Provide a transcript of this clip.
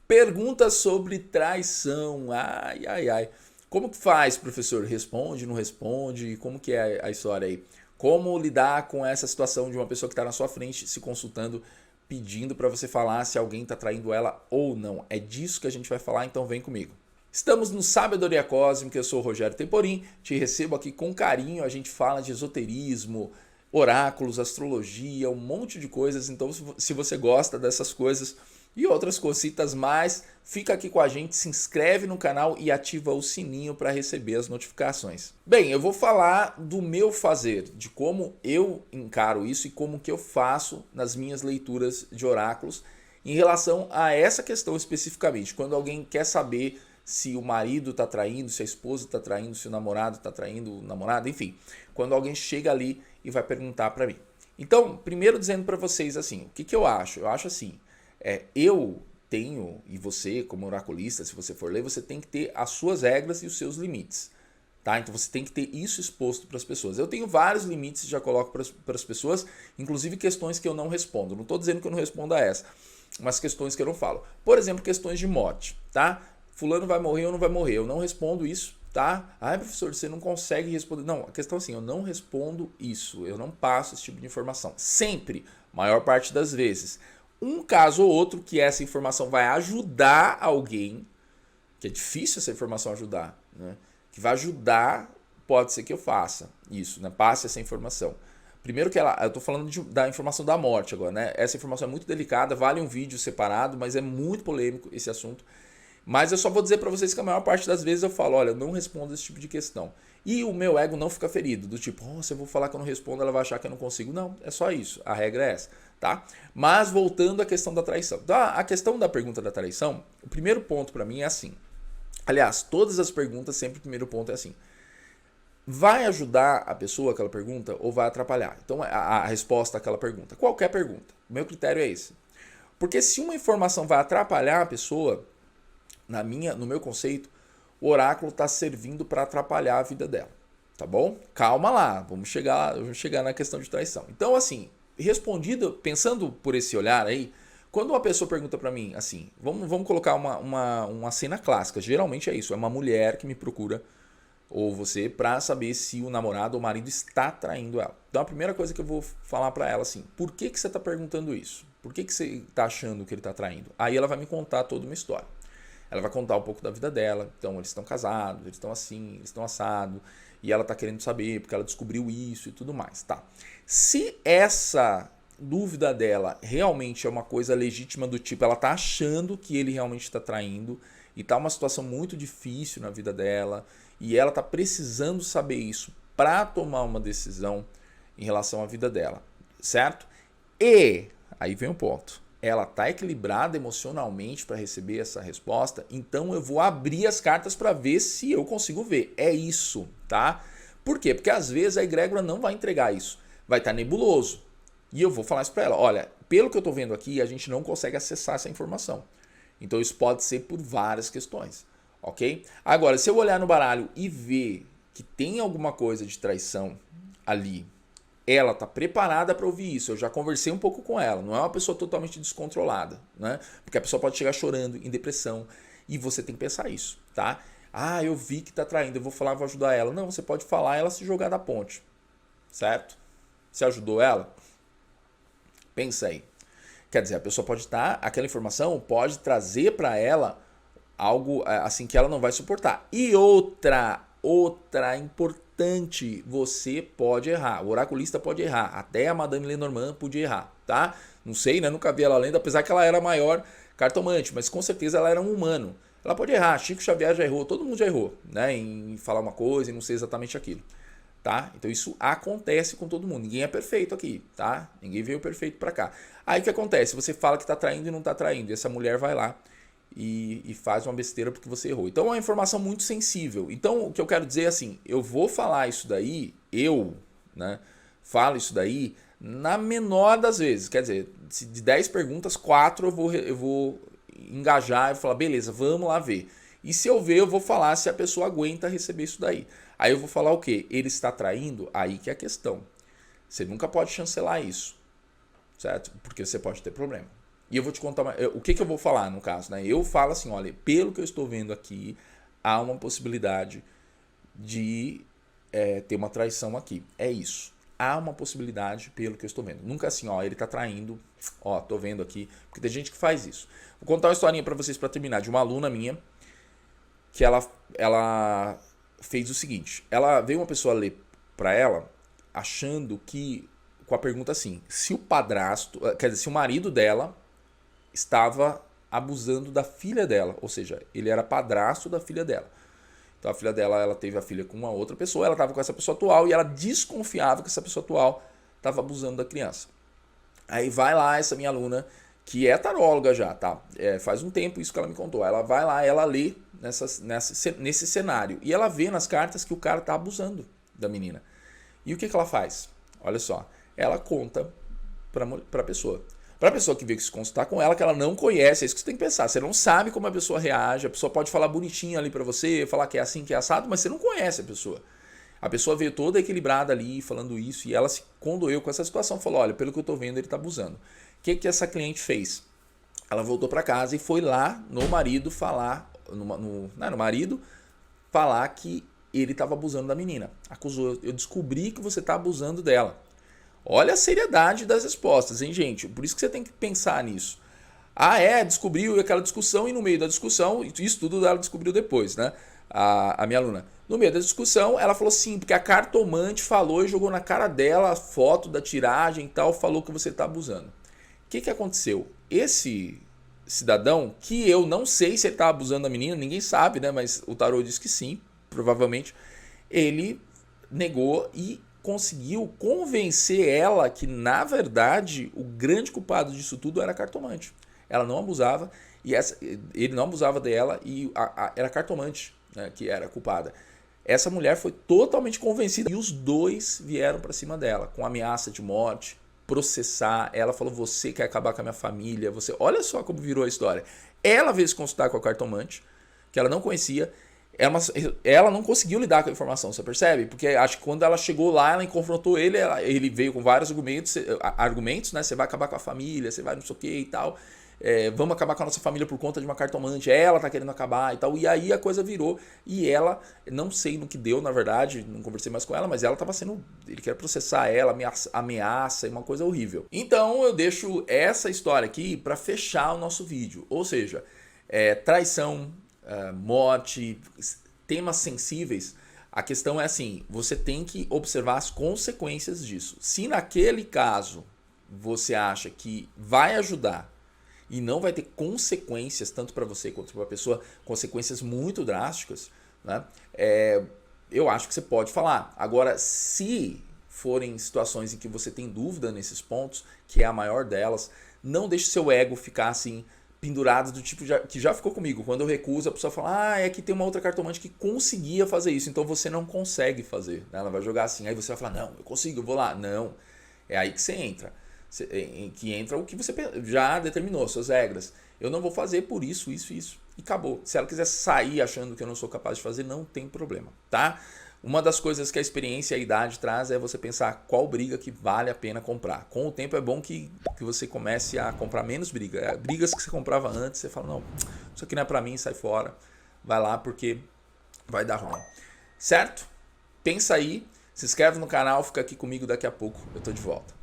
Perguntas sobre traição. Ai, ai, ai. Como que faz, professor? Responde, não responde? Como que é a história aí? Como lidar com essa situação de uma pessoa que está na sua frente se consultando, pedindo para você falar se alguém está traindo ela ou não? É disso que a gente vai falar, então vem comigo. Estamos no Sabedoria Cósmica, eu sou o Rogério Temporim, te recebo aqui com carinho, a gente fala de esoterismo, oráculos, astrologia, um monte de coisas, então se você gosta dessas coisas e outras cositas mais, fica aqui com a gente, se inscreve no canal e ativa o sininho para receber as notificações. Bem, eu vou falar do meu fazer, de como eu encaro isso e como que eu faço nas minhas leituras de oráculos em relação a essa questão especificamente, quando alguém quer saber se o marido está traindo, se a esposa está traindo, se o namorado está traindo o namorado, enfim. Quando alguém chega ali e vai perguntar para mim. Então, primeiro dizendo para vocês assim, o que eu acho? Eu acho assim, eu tenho, e você como oraculista, se você for ler, você tem que ter as suas regras e os seus limites. Tá? Então você tem que ter isso exposto para as pessoas. Eu tenho vários limites, já coloco para as pessoas, inclusive questões que eu não respondo. Não estou dizendo que eu não respondo a essa, mas questões que eu não falo. Por exemplo, questões de morte, tá? Fulano vai morrer ou não vai morrer? Eu não respondo isso, tá? Ah, professor, você não consegue responder. Não, a questão é assim, eu não respondo isso. Eu não passo esse tipo de informação. Sempre, maior parte das vezes. Um caso ou outro que essa informação vai ajudar alguém, que é difícil essa informação ajudar, né? Que vai ajudar, pode ser que eu faça isso, né? Passe essa informação. Primeiro que eu estou falando da informação da morte agora, né? Essa informação é muito delicada, vale um vídeo separado, mas é muito polêmico esse assunto. Mas eu só vou dizer para vocês que a maior parte das vezes eu falo, olha, eu não respondo esse tipo de questão. E o meu ego não fica ferido, do tipo, se eu vou falar que eu não respondo, ela vai achar que eu não consigo. Não, é só isso, a regra é essa, tá? Mas voltando à questão da traição. A questão da pergunta da traição, o primeiro ponto para mim é assim. Aliás, todas as perguntas, sempre o primeiro ponto é assim. Vai ajudar a pessoa aquela pergunta ou vai atrapalhar? Então, a resposta àquela pergunta. Qualquer pergunta. O meu critério é esse. Porque se uma informação vai atrapalhar a pessoa, no meu conceito, o oráculo está servindo para atrapalhar a vida dela, tá bom? Calma lá, vamos chegar na questão de traição. Então, assim, respondido, pensando por esse olhar aí, quando uma pessoa pergunta para mim, assim, vamos colocar uma cena clássica, geralmente é isso, é uma mulher que me procura, ou você, para saber se o namorado ou o marido está traindo ela. Então, a primeira coisa que eu vou falar para ela, assim, por que você está perguntando isso? Por que você está achando que ele está traindo? Aí ela vai me contar toda uma história. Ela vai contar um pouco da vida dela. Então, eles estão casados, eles estão assim, eles estão assados. E ela está querendo saber porque ela descobriu isso e tudo mais. Tá. Se essa dúvida dela realmente é uma coisa legítima do tipo, ela está achando que ele realmente está traindo e está uma situação muito difícil na vida dela e ela está precisando saber isso para tomar uma decisão em relação à vida dela, certo? E aí vem o ponto. Ela está equilibrada emocionalmente para receber essa resposta, então eu vou abrir as cartas para ver se eu consigo ver. É isso, tá? Por quê? Porque às vezes a egrégora não vai entregar isso. Vai estar nebuloso. E eu vou falar isso para ela. Olha, pelo que eu estou vendo aqui, a gente não consegue acessar essa informação. Então isso pode ser por várias questões, ok? Agora, se eu olhar no baralho e ver que tem alguma coisa de traição ali, ela está preparada para ouvir isso. Eu já conversei um pouco com ela. Não é uma pessoa totalmente descontrolada, né? Porque a pessoa pode chegar chorando, em depressão. E você tem que pensar isso, tá? Ah, eu vi que está traindo, eu vou falar, vou ajudar ela. Não, você pode falar e ela se jogar da ponte, certo? Você ajudou ela? Pensa aí. Quer dizer, a pessoa pode estar, aquela informação pode trazer para ela algo assim que ela não vai suportar. E outra importante, você pode errar. O oraculista pode errar. Até a Madame Lenormand podia errar, tá? Não sei, né? Nunca vi ela lendo, apesar que ela era a maior cartomante, mas com certeza ela era um humano. Ela pode errar. Chico Xavier já errou, todo mundo já errou, né? Em falar uma coisa e não ser exatamente aquilo. Tá? Então isso acontece com todo mundo. Ninguém é perfeito aqui, tá? Ninguém veio perfeito para cá. Aí o que acontece? Você fala que tá traindo e não tá traindo. E essa mulher vai lá e faz uma besteira porque você errou. Então é uma informação muito sensível. Então o que eu quero dizer é assim, eu vou falar isso daí, né, falo isso daí na menor das vezes. Quer dizer, se de 10 perguntas, 4 eu vou engajar e falar, beleza, vamos lá ver. E se eu ver, eu vou falar se a pessoa aguenta receber isso daí. Aí eu vou falar o quê? Ele está traindo? Aí que é a questão. Você nunca pode chancelar isso, certo? Porque você pode ter problema. E eu vou te contar o que eu vou falar no caso, né? Eu falo assim, olha, pelo que eu estou vendo aqui, há uma possibilidade de ter uma traição aqui. É isso. Há uma possibilidade pelo que eu estou vendo. Nunca assim, ó, ele tá traindo, ó, tô vendo aqui. Porque tem gente que faz isso. Vou contar uma historinha pra vocês pra terminar, de uma aluna minha, que ela fez o seguinte. Ela veio uma pessoa ler pra ela, achando que, com a pergunta assim, se o padrasto, quer dizer, se o marido dela estava abusando da filha dela, ou seja, ele era padrasto da filha dela. Então a filha dela, ela teve a filha com uma outra pessoa, ela estava com essa pessoa atual e ela desconfiava que essa pessoa atual estava abusando da criança. Aí vai lá essa minha aluna, que é taróloga já, tá? Faz um tempo isso que ela me contou. Ela vai lá, ela lê nesse cenário e ela vê nas cartas que o cara tá abusando da menina. E o que ela faz? Olha só, ela conta para a pessoa. Para a pessoa que veio se consultar com ela, que ela não conhece, é isso que você tem que pensar. Você não sabe como a pessoa reage, a pessoa pode falar bonitinho ali para você, falar que é assim, que é assado, mas você não conhece a pessoa. A pessoa veio toda equilibrada ali, falando isso, e ela se condoeu com essa situação, falou, olha, pelo que eu tô vendo, ele tá abusando. O que essa cliente fez? Ela voltou para casa e foi lá no marido falar, no marido, falar que ele estava abusando da menina. Acusou, eu descobri que você tá abusando dela. Olha a seriedade das respostas, hein, gente? Por isso que você tem que pensar nisso. Descobriu aquela discussão e no meio da discussão, isso tudo ela descobriu depois, né? A minha aluna. No meio da discussão, ela falou sim, porque a cartomante falou e jogou na cara dela a foto da tiragem e tal, falou que você está abusando. O que aconteceu? Esse cidadão, que eu não sei se ele está abusando da menina, ninguém sabe, né? Mas o tarô diz que sim, provavelmente, ele negou e conseguiu convencer ela que, na verdade, o grande culpado disso tudo era a cartomante. Ela não abusava, ele não abusava dela e era a cartomante, né, que era a culpada. Essa mulher foi totalmente convencida e os dois vieram para cima dela, com ameaça de morte, processar. Ela falou, você quer acabar com a minha família, você... Olha só como virou a história. Ela veio se consultar com a cartomante, que ela não conhecia. Ela não conseguiu lidar com a informação, você percebe? Porque acho que quando ela chegou lá, ela confrontou ele, ele veio com vários argumentos, né? Você vai acabar com a família, você vai não sei o que e tal. Vamos acabar com a nossa família por conta de uma cartomante, ela tá querendo acabar e tal. E aí a coisa virou, e ela, não sei no que deu, na verdade, não conversei mais com ela, mas ela tava sendo, ele quer processar ela, ameaça, uma coisa horrível. Então eu deixo essa história aqui para fechar o nosso vídeo, ou seja, traição, morte, temas sensíveis. A questão é assim, você tem que observar as consequências disso. Se naquele caso você acha que vai ajudar e não vai ter consequências, tanto para você quanto para a pessoa, consequências muito drásticas, né? Eu acho que você pode falar. Agora, se forem situações em que você tem dúvida nesses pontos, que é a maior delas, não deixe seu ego ficar assim, pendurado do tipo que já ficou comigo. Quando eu recuso, a pessoa fala, é que tem uma outra cartomante que conseguia fazer isso, então você não consegue fazer. Ela vai jogar assim, aí você vai falar, não, eu consigo, eu vou lá. Não, é aí que você entra. Que entra o que você já determinou, suas regras. Eu não vou fazer por isso, isso, isso. E acabou. Se ela quiser sair achando que eu não sou capaz de fazer, não tem problema, tá? Uma das coisas que a experiência e a idade traz é você pensar qual briga que vale a pena comprar. Com o tempo é bom que você comece a comprar menos briga. Brigas que você comprava antes, você fala, não, isso aqui não é pra mim, sai fora. Vai lá porque vai dar ruim. Certo? Pensa aí, se inscreve no canal, fica aqui comigo daqui a pouco. Eu tô de volta.